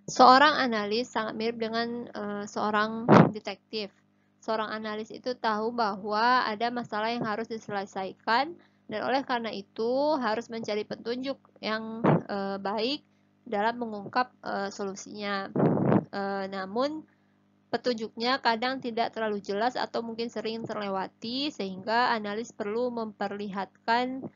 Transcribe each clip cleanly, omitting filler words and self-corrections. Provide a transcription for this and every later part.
Seorang analis sangat mirip dengan seorang detektif. Seorang analis itu tahu bahwa ada masalah yang harus diselesaikan dan oleh karena itu harus mencari petunjuk yang baik dalam mengungkap solusinya. Namun petunjuknya kadang tidak terlalu jelas atau mungkin sering terlewati sehingga analis perlu memperlihatkan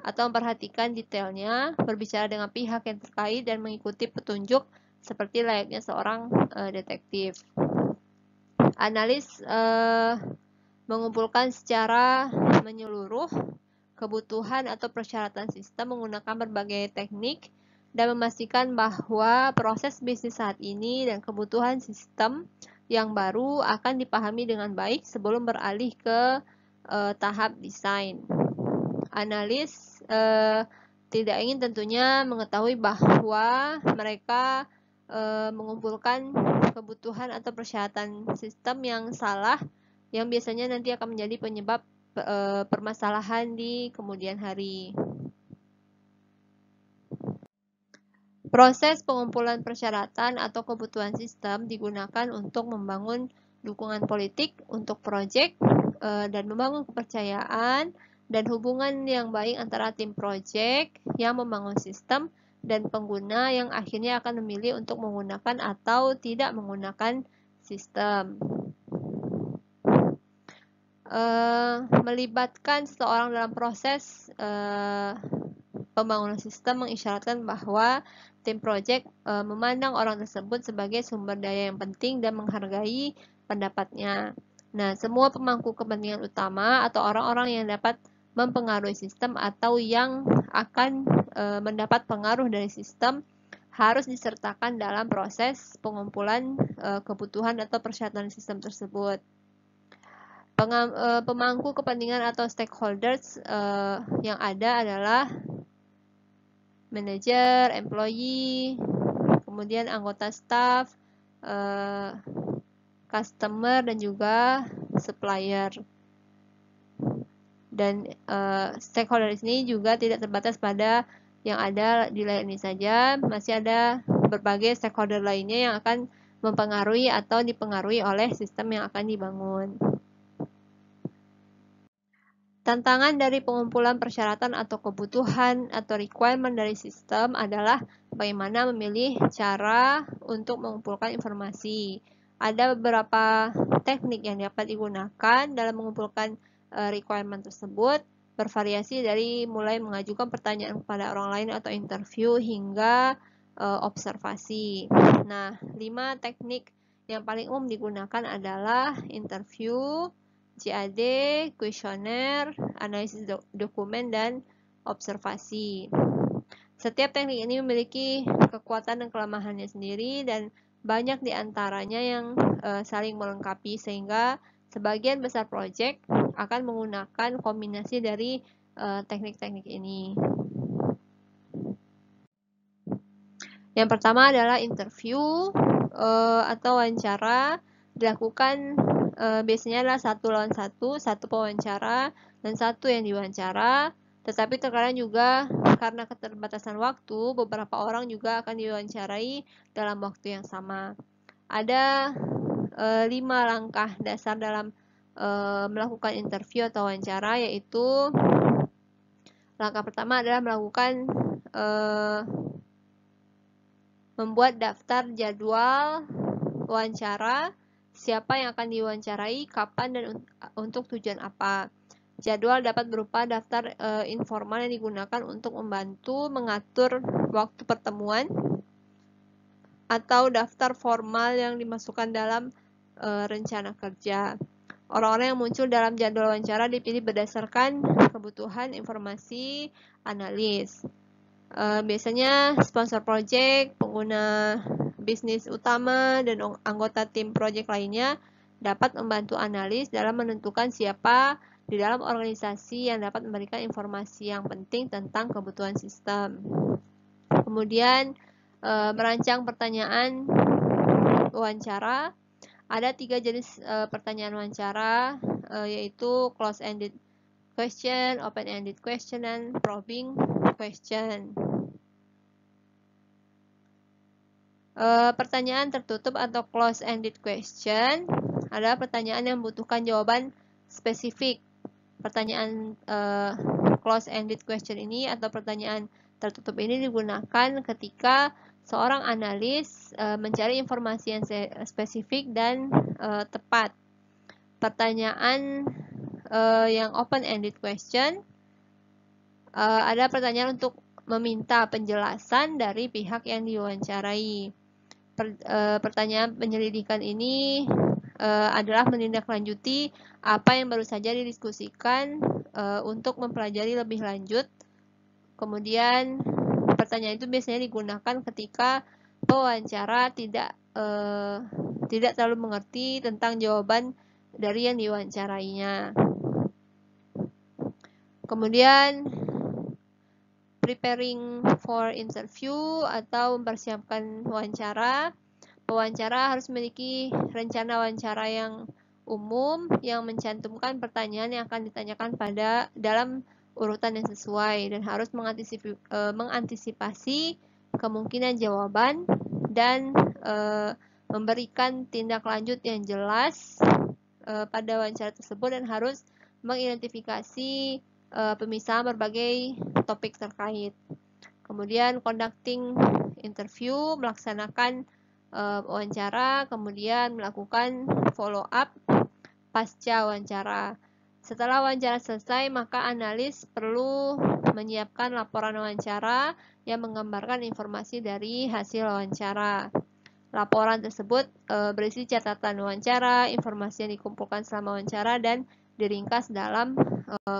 atau memperhatikan detailnya, berbicara dengan pihak yang terkait dan mengikuti petunjuk seperti layaknya seorang detektif. Analis mengumpulkan secara menyeluruh kebutuhan atau persyaratan sistem menggunakan berbagai teknik dan memastikan bahwa proses bisnis saat ini dan kebutuhan sistem yang baru akan dipahami dengan baik sebelum beralih ke tahap desain. Analis tidak ingin tentunya mengetahui bahwa mereka mengumpulkan kebutuhan atau persyaratan sistem yang salah yang biasanya nanti akan menjadi penyebab permasalahan di kemudian hari. Proses pengumpulan persyaratan atau kebutuhan sistem digunakan untuk membangun dukungan politik untuk proyek dan membangun kepercayaan dan hubungan yang baik antara tim proyek yang membangun sistem dan pengguna yang akhirnya akan memilih untuk menggunakan atau tidak menggunakan sistem. Melibatkan seseorang dalam proses pembangunan sistem mengisyaratkan bahwa tim proyek memandang orang tersebut sebagai sumber daya yang penting dan menghargai pendapatnya. Nah, semua pemangku kepentingan utama atau orang-orang yang dapat mempengaruhi sistem atau yang akan mendapat pengaruh dari sistem harus disertakan dalam proses pengumpulan kebutuhan atau persyaratan sistem tersebut. Pemangku kepentingan atau stakeholders yang ada adalah manajer, employee, kemudian anggota staff, customer, dan juga supplier. Dan stakeholder ini juga tidak terbatas pada yang ada di layar ini saja, masih ada berbagai stakeholder lainnya yang akan mempengaruhi atau dipengaruhi oleh sistem yang akan dibangun. Tantangan dari pengumpulan persyaratan atau kebutuhan atau requirement dari sistem adalah bagaimana memilih cara untuk mengumpulkan informasi. Ada beberapa teknik yang dapat digunakan dalam mengumpulkan requirement tersebut, bervariasi dari mulai mengajukan pertanyaan kepada orang lain atau interview hingga observasi. Nah, 5 teknik yang paling umum digunakan adalah interview, CAD, kuesioner, analisis dokumen, dan observasi. Setiap teknik ini memiliki kekuatan dan kelemahannya sendiri dan banyak di antaranya yang saling melengkapi sehingga sebagian besar proyek akan menggunakan kombinasi dari teknik-teknik ini. Yang pertama adalah interview atau wawancara dilakukan biasanya adalah 1 lawan 1, 1 pewawancara dan 1 yang diwawancara, tetapi terkadang juga karena keterbatasan waktu, beberapa orang juga akan diwawancarai dalam waktu yang sama. Ada 5 langkah dasar dalam melakukan interview atau wawancara, yaitu langkah pertama adalah melakukan membuat daftar jadwal wawancara, siapa yang akan diwawancarai, kapan, dan untuk tujuan apa. Jadwal dapat berupa daftar informal yang digunakan untuk membantu mengatur waktu pertemuan atau daftar formal yang dimasukkan dalam rencana kerja. Orang-orang yang muncul dalam jadwal wawancara dipilih berdasarkan kebutuhan informasi analis. Biasanya sponsor project, pengguna bisnis utama, dan anggota tim project lainnya dapat membantu analis dalam menentukan siapa di dalam organisasi yang dapat memberikan informasi yang penting tentang kebutuhan sistem. Kemudian merancang pertanyaan wawancara. Ada 3 jenis pertanyaan wawancara, yaitu close-ended question, open-ended question, dan probing question. Pertanyaan tertutup atau close-ended question adalah pertanyaan yang membutuhkan jawaban spesifik. Pertanyaan close-ended question ini atau pertanyaan tertutup ini digunakan ketika seorang analis mencari informasi yang spesifik dan tepat. Pertanyaan yang open-ended question ada pertanyaan untuk meminta penjelasan dari pihak yang diwawancarai. Pertanyaan penyelidikan ini adalah menindaklanjuti apa yang baru saja didiskusikan untuk mempelajari lebih lanjut. Kemudian pertanyaan itu biasanya digunakan ketika pewawancara tidak terlalu mengerti tentang jawaban dari yang diwawancarainya. Kemudian preparing for interview atau mempersiapkan wawancara. Pewawancara harus memiliki rencana wawancara yang umum yang mencantumkan pertanyaan yang akan ditanyakan dalam urutan yang sesuai dan harus mengantisipasi kemungkinan jawaban dan memberikan tindak lanjut yang jelas pada wawancara tersebut dan harus mengidentifikasi pemisahan berbagai topik terkait. Kemudian conducting interview, melaksanakan wawancara, kemudian melakukan follow up pasca wawancara. Setelah wawancara selesai, maka analis perlu menyiapkan laporan wawancara yang menggambarkan informasi dari hasil wawancara. Laporan tersebut berisi catatan wawancara, informasi yang dikumpulkan selama wawancara, dan diringkas dalam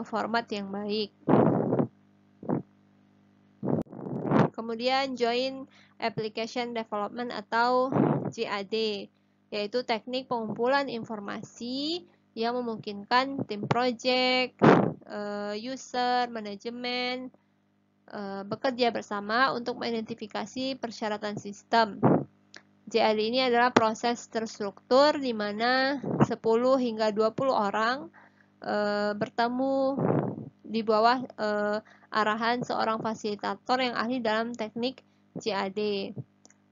format yang baik. Kemudian Joint Application Development atau JAD, yaitu teknik pengumpulan informasi yang memungkinkan tim project, user, manajemen bekerja bersama untuk mengidentifikasi persyaratan sistem. JAD ini adalah proses terstruktur di mana 10 hingga 20 orang bertemu di bawah arahan seorang fasilitator yang ahli dalam teknik JAD.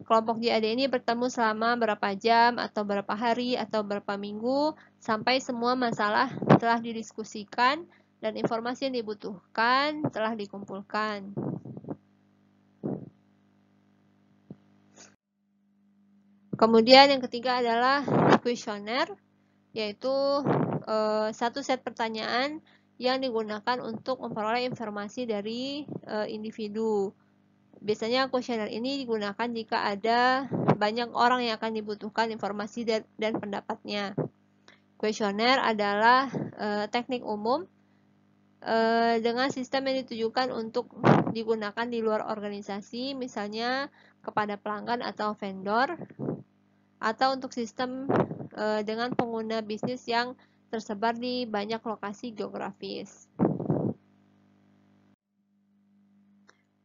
Kelompok JAD ini bertemu selama berapa jam atau berapa hari atau berapa minggu sampai semua masalah telah didiskusikan dan informasi yang dibutuhkan telah dikumpulkan. Kemudian yang ketiga adalah kuesioner, yaitu satu set pertanyaan yang digunakan untuk memperoleh informasi dari individu. Biasanya kuesioner ini digunakan jika ada banyak orang yang akan dibutuhkan informasi dan pendapatnya. Kuesioner adalah teknik umum dengan sistem yang ditujukan untuk digunakan di luar organisasi, misalnya kepada pelanggan atau vendor, atau untuk sistem dengan pengguna bisnis yang tersebar di banyak lokasi geografis.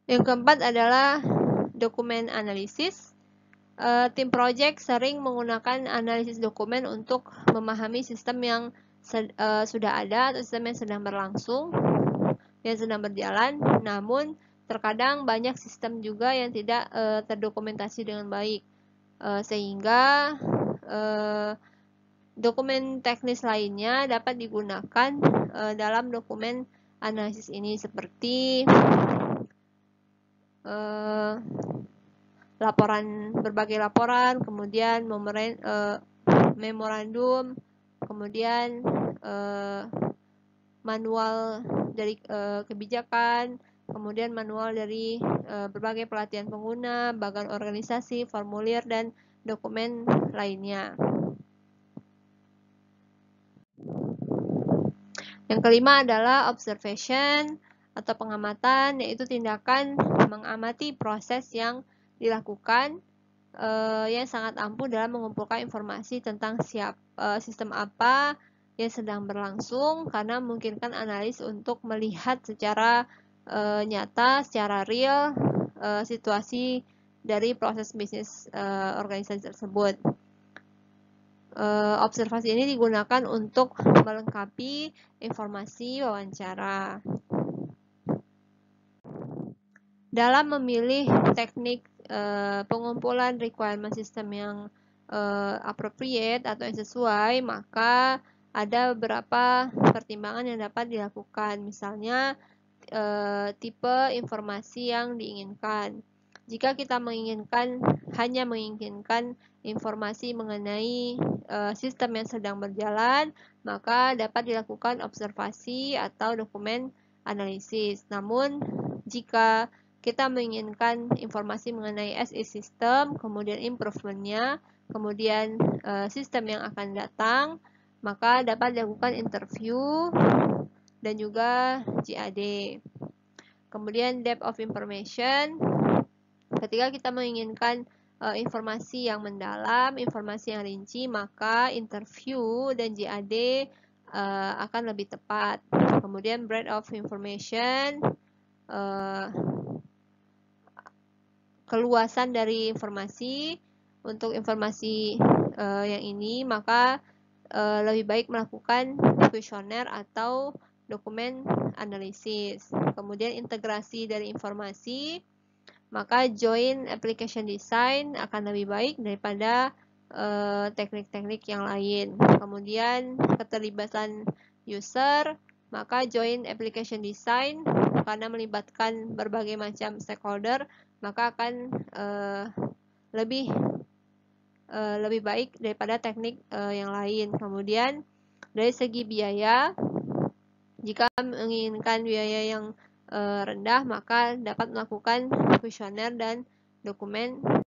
Yang keempat adalah dokumen analisis. Tim project sering menggunakan analisis dokumen untuk memahami sistem yang sudah ada atau sistem yang sedang berlangsung, yang sedang berjalan. Namun, terkadang banyak sistem juga yang tidak terdokumentasi dengan baik. Sehingga dokumen teknis lainnya dapat digunakan dalam dokumen analisis ini seperti berbagai laporan, kemudian memorandum, kemudian manual dari kebijakan, kemudian manual dari berbagai pelatihan pengguna, bagan organisasi, formulir, dan dokumen lainnya. Yang kelima adalah observation atau pengamatan, yaitu tindakan mengamati proses yang dilakukan yang sangat ampuh dalam mengumpulkan informasi tentang sistem apa yang sedang berlangsung, karena memungkinkan analis untuk melihat secara nyata, secara real situasi dari proses bisnis organisasi tersebut. Observasi ini digunakan untuk melengkapi informasi wawancara. Dalam memilih teknik pengumpulan requirement system yang appropriate atau yang sesuai, maka ada beberapa pertimbangan yang dapat dilakukan. Misalnya tipe informasi yang diinginkan. Jika kita hanya menginginkan informasi mengenai sistem yang sedang berjalan, maka dapat dilakukan observasi atau dokumen analisis. Namun, jika kita menginginkan informasi mengenai as-is system, kemudian improvement-nya, kemudian sistem yang akan datang, maka dapat dilakukan interview dan juga JAD. Kemudian depth of information, ketika kita menginginkan informasi yang mendalam, informasi yang rinci, maka interview dan JAD akan lebih tepat. Kemudian breadth of information, keluasan dari informasi. Untuk informasi yang ini, maka lebih baik melakukan kuesioner atau dokumen analisis. Kemudian integrasi dari informasi, maka joint application design akan lebih baik daripada teknik-teknik yang lain. Kemudian keterlibatan user, maka joint application design karena melibatkan berbagai macam stakeholder, maka akan lebih baik daripada teknik yang lain. Kemudian dari segi biaya, jika menginginkan biaya yang rendah, maka dapat melakukan kuesioner dan dokumen